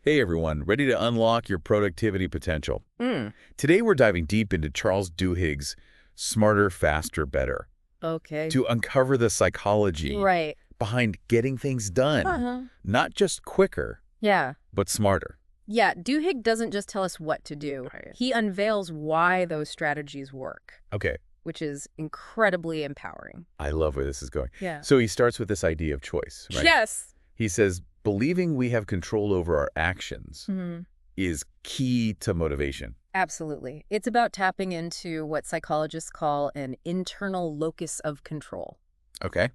Hey everyone, ready to unlock your productivity potential? Mm. Today we're diving deep into Charles Duhigg's Smarter, Faster, Better Okay. to uncover the psychology Right. behind getting things done. Uh-huh. Not just quicker, Yeah. but smarter. Yeah, Duhigg doesn't just tell us what to do. Right. He unveils why those strategies work, Okay, which is incredibly empowering. I love where this is going. Yeah. So he starts with this idea of choice, right? Yes. He says, believing we have control over our actions Mhm. is key to motivation. Absolutely. It's about tapping into what psychologists call an internal locus of control. Okay?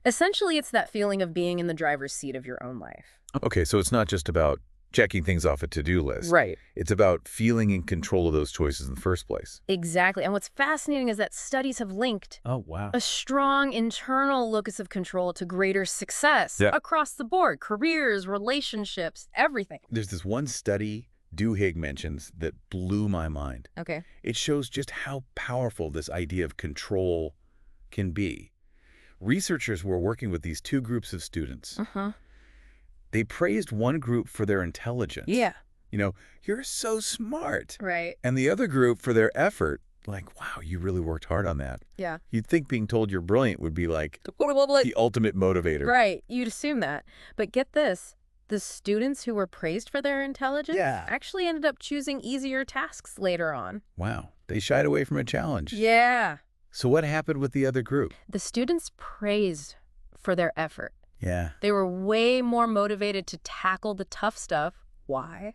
Essentially, it's that feeling of being in the driver's seat of your own life. Okay, so it's not just about checking things off a to-do list. Right. It's about feeling in control of those choices in the first place. Exactly. And what's fascinating is that studies have linked Oh, wow. a strong internal locus of control to greater success across the board, careers, relationships, everything. There's this one study Duhigg mentions that blew my mind. Okay. It shows just how powerful this idea of control can be. Researchers were working with these two groups of students. Uh-huh. They praised one group for their intelligence. Yeah. You know, you're so smart. Right. And the other group for their effort, like, wow, you really worked hard on that. Yeah. You'd think being told you're brilliant would be like the ultimate motivator. Right. You'd assume that. But get this. The students who were praised for their intelligence actually ended up choosing easier tasks later on. Wow. They shied away from a challenge. Yeah. So what happened with the other group? The students praised for their effort. Yeah. They were way more motivated to tackle the tough stuff. Why?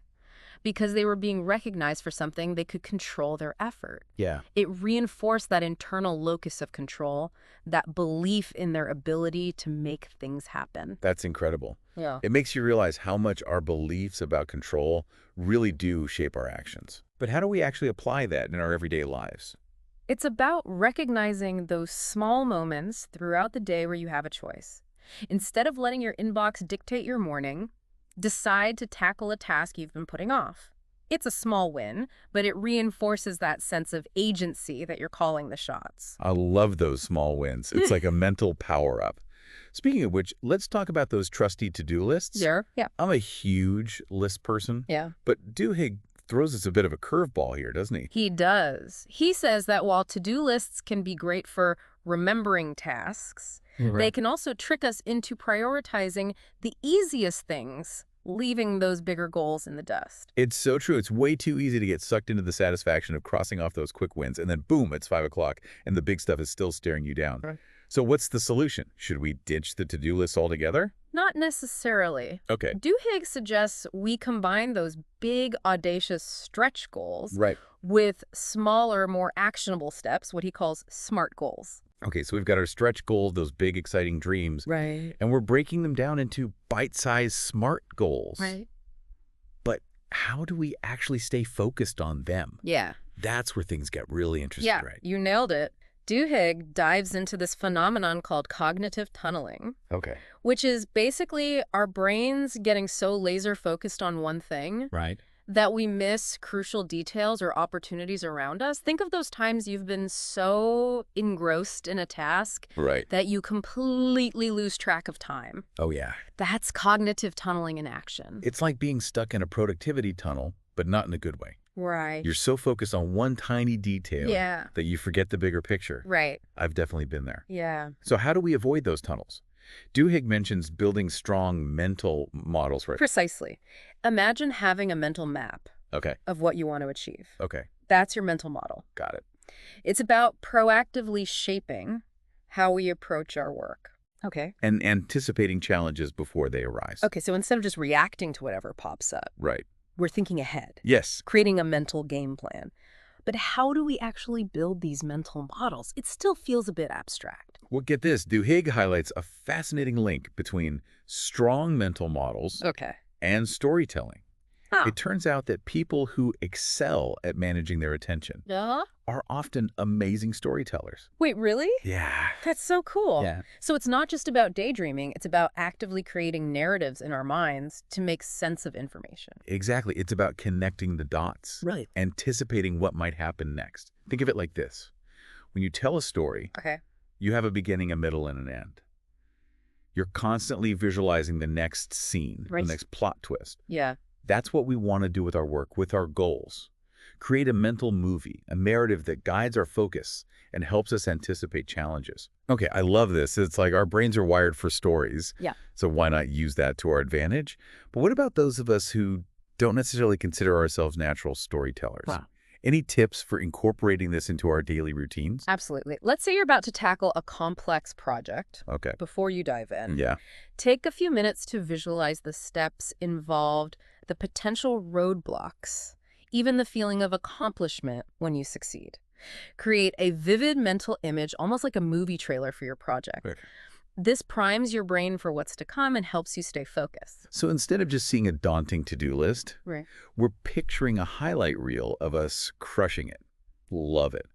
Because they were being recognized for something they could control their effort. Yeah. It reinforced that internal locus of control, that belief in their ability to make things happen. That's incredible. Yeah. It makes you realize how much our beliefs about control really do shape our actions. But how do we actually apply that in our everyday lives? It's about recognizing those small moments throughout the day where you have a choice. Instead of letting your inbox dictate your morning, decide to tackle a task you've been putting off. It's a small win, but it reinforces that sense of agency that you're calling the shots. I love those small wins. It's like a mental power-up. Speaking of which, let's talk about those trusty to-do lists. Sure. Yeah. I'm a huge list person. Yeah. But Duhigg throws us a bit of a curveball here, doesn't he? He does. He says that while to-do lists can be great for remembering tasks, they can also trick us into prioritizing the easiest things, leaving those bigger goals in the dust. It's so true. It's way too easy to get sucked into the satisfaction of crossing off those quick wins, and then boom, it's 5 o'clock, and the big stuff is still staring you down. Right. So what's the solution? Should we ditch the to-do list altogether? Not necessarily. Okay. Duhigg suggests we combine those big, audacious stretch goals Right. with smaller, more actionable steps, what he calls SMART goals. Okay, so we've got our stretch goals, those big, exciting dreams, Right. and we're breaking them down into bite-sized SMART goals. Right. But how do we actually stay focused on them? Yeah. That's where things get really interesting, Yeah, right? you nailed it. Duhigg dives into this phenomenon called cognitive tunneling, Okay. which is basically our brains getting so laser focused on one thing Right. that we miss crucial details or opportunities around us. Think of those times you've been so engrossed in a task Right. that you completely lose track of time. Oh, yeah. That's cognitive tunneling in action. It's like being stuck in a productivity tunnel, but not in a good way. Right. You're so focused on one tiny detail Yeah. that you forget the bigger picture. Right. I've definitely been there. Yeah. So how do we avoid those tunnels? Duhigg mentions building strong mental models, right? Precisely. Imagine having a mental map Okay. of what you want to achieve. Okay. That's your mental model. Got it. It's about proactively shaping how we approach our work. Okay. And anticipating challenges before they arise. Okay, so instead of just reacting to whatever pops up, Right. we're thinking ahead, Yes. creating a mental game plan. But how do we actually build these mental models? It still feels a bit abstract. Well, get this. Duhigg highlights a fascinating link between strong mental models Okay. and storytelling. Oh. It turns out that people who excel at managing their attention are often amazing storytellers. Wait, really? Yeah. That's so cool. Yeah. So it's not just about daydreaming. It's about actively creating narratives in our minds to make sense of information. Exactly. It's about connecting the dots. Right. Anticipating what might happen next. Think of it like this. When you tell a story, Okay. you have a beginning, a middle, and an end. You're constantly visualizing the next scene, Right. the next plot twist. Yeah. That's what we want to do with our work, with our goals. Create a mental movie, a narrative that guides our focus and helps us anticipate challenges. Okay, I love this. It's like our brains are wired for stories, Yeah. so why not use that to our advantage? But what about those of us who don't necessarily consider ourselves natural storytellers? Wow. Any tips for incorporating this into our daily routines? Absolutely. Let's say you're about to tackle a complex project. Okay. Before you dive in, Yeah. take a few minutes to visualize the steps involved, the potential roadblocks, even the feeling of accomplishment when you succeed. Create a vivid mental image, almost like a movie trailer for your project. Okay. This primes your brain for what's to come and helps you stay focused. So instead of just seeing a daunting to-do list, Right. we're picturing a highlight reel of us crushing it. Love it.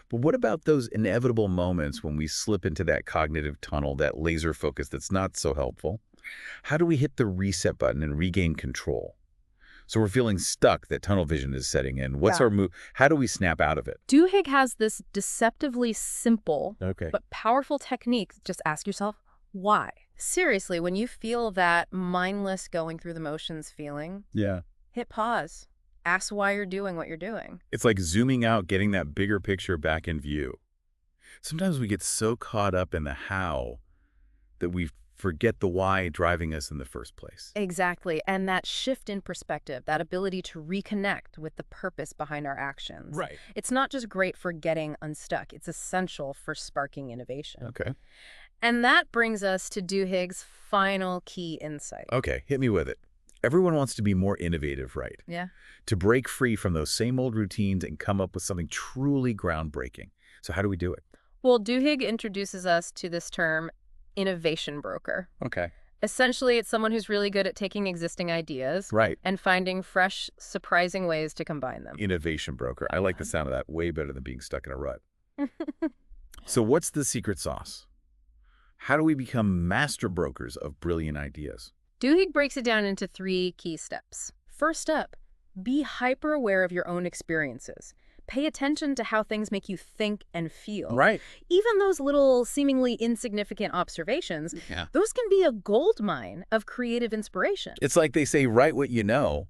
But what about those inevitable moments when we slip into that cognitive tunnel, that laser focus that's not so helpful? How do we hit the reset button and regain control? So we're feeling stuck, that tunnel vision is setting in. What's Yeah. our move? How do we snap out of it? Duhigg has this deceptively simple Okay. but powerful technique. Just ask yourself, why? Seriously, when you feel that mindless going through the motions feeling, Yeah. hit pause. Ask why you're doing what you're doing. It's like zooming out, getting that bigger picture back in view. Sometimes we get so caught up in the how that we forget the why driving us in the first place. Exactly. And that shift in perspective, that ability to reconnect with the purpose behind our actions. Right. It's not just great for getting unstuck. It's essential for sparking innovation. Okay. And that brings us to Duhigg's final key insight. Okay, hit me with it. Everyone wants to be more innovative, right? Yeah. To break free from those same old routines and come up with something truly groundbreaking. So how do we do it? Well, Duhigg introduces us to this term, innovation broker. Okay. Essentially, it's someone who's really good at taking existing ideas Right. and finding fresh, surprising ways to combine them. Innovation broker. I like the sound of that way better than being stuck in a rut. So what's the secret sauce? How do we become master brokers of brilliant ideas? Duhigg breaks it down into 3 key steps. First up, be hyper-aware of your own experiences. Pay attention to how things make you think and feel. Right. Even those little seemingly insignificant observations, Yeah. those can be a gold mine of creative inspiration. It's like they say, write what you know,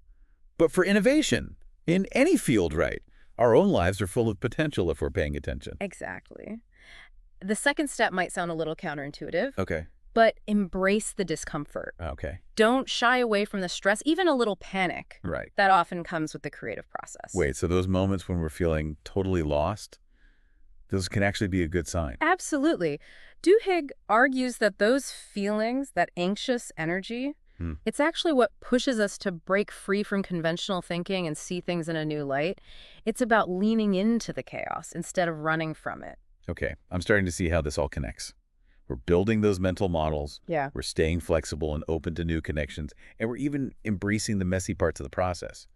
but for innovation, in any field, right? Our own lives are full of potential if we're paying attention. Exactly. The second step might sound a little counterintuitive, Okay. but embrace the discomfort. Okay. Don't shy away from the stress, even a little panic Right. that often comes with the creative process. Wait, so those moments when we're feeling totally lost, those can actually be a good sign. Absolutely. Duhigg argues that those feelings, that anxious energy, it's actually what pushes us to break free from conventional thinking and see things in a new light. It's about leaning into the chaos instead of running from it. Okay, I'm starting to see how this all connects. We're building those mental models. Yeah. We're staying flexible and open to new connections, and we're even embracing the messy parts of the process.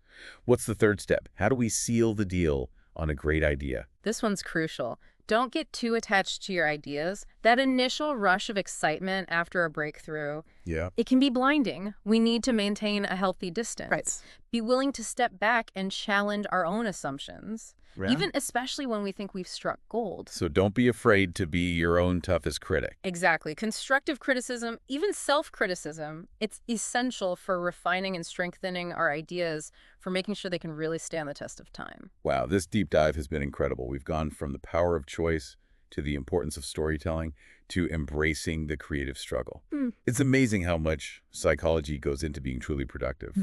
What's the third step? How do we seal the deal on a great idea? This one's crucial. Don't get too attached to your ideas. That initial rush of excitement after a breakthrough, Yeah. it can be blinding. We need to maintain a healthy distance. Right. Be willing to step back and challenge our own assumptions, even especially when we think we've struck gold. So don't be afraid to be your own toughest critic. Exactly. Constructive criticism, even self-criticism, it's essential for refining and strengthening our ideas, for making sure they can really stand the test of time. Wow, this deep dive has been incredible. We've gone from the power of choice to the importance of storytelling to embracing the creative struggle. It's amazing how much psychology goes into being truly productive.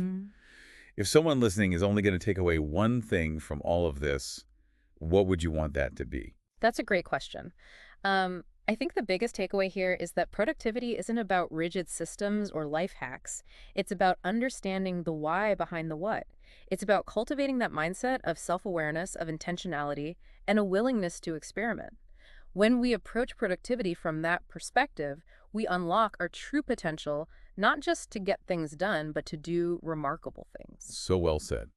If someone listening is only going to take away one thing from all of this, what would you want that to be? That's a great question. I think the biggest takeaway here is that productivity isn't about rigid systems or life hacks. It's about understanding the why behind the what. It's about cultivating that mindset of self-awareness, of intentionality, and a willingness to experiment. When we approach productivity from that perspective, we unlock our true potential, not just to get things done, but to do remarkable things. So well said.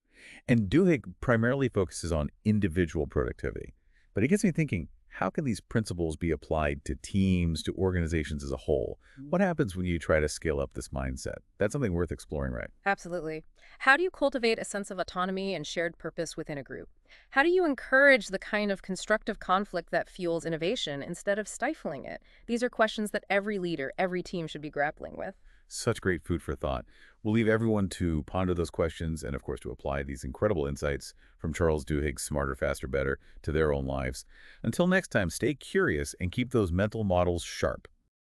And Duhigg primarily focuses on individual productivity. But it gets me thinking, how can these principles be applied to teams, to organizations as a whole? What happens when you try to scale up this mindset? That's something worth exploring, right? Absolutely. How do you cultivate a sense of autonomy and shared purpose within a group? How do you encourage the kind of constructive conflict that fuels innovation instead of stifling it? These are questions that every leader, every team should be grappling with. Such great food for thought. We'll leave everyone to ponder those questions and, of course, to apply these incredible insights from Charles Duhigg, Smarter, Faster, Better, to their own lives. Until next time, stay curious and keep those mental models sharp.